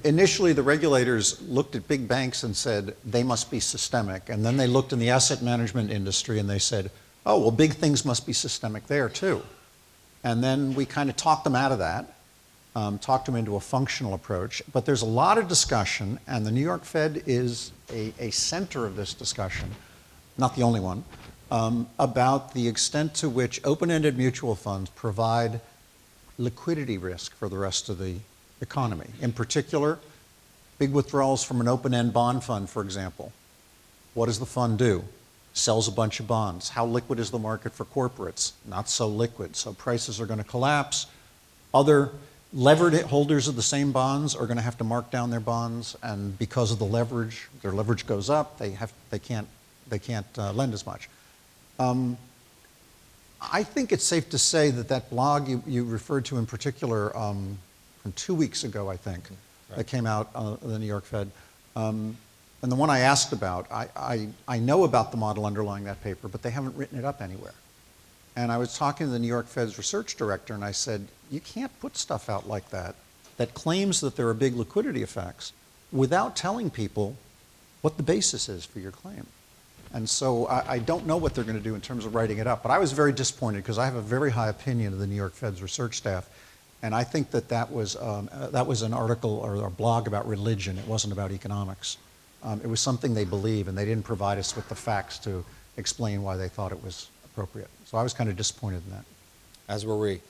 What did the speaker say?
Initially the regulators looked at big banks and said they must be systemic, and then they looked in the asset management industry and they said, oh, well, big things must be systemic there too. And then we kind of talked them out of that, talked them into a functional approach. But there's a lot of discussion, and the New York Fed is a center of this discussion, not the only one, about the extent to which open-ended mutual funds provide liquidity risk for the rest of the economy. In particular, big withdrawals from an open-end bond fund, for example. What does the fund do? Sells a bunch of bonds. How liquid is the market for corporates? Not so liquid. So prices are going to collapse. Other levered holders of the same bonds are going to have to mark down their bonds, and because of the leverage, their leverage goes up. They can't lend as much. I think it's safe to say that blog you referred to in particular from 2 weeks ago, I think, that came out on the New York Fed. And the one I asked about, I know about the model underlying that paper, but they haven't written it up anywhere. And I was talking to the New York Fed's research director, and I said, you can't put stuff out like that claims that there are big liquidity effects without telling people what the basis is for your claim. And so I don't know what they're going to do in terms of writing it up, but I was very disappointed because I have a very high opinion of the New York Fed's research staff. And I think that was an article or a blog about religion. It wasn't about economics. It was something they believe, and they didn't provide us with the facts to explain why they thought it was appropriate. So I was kind of disappointed in that. As were we.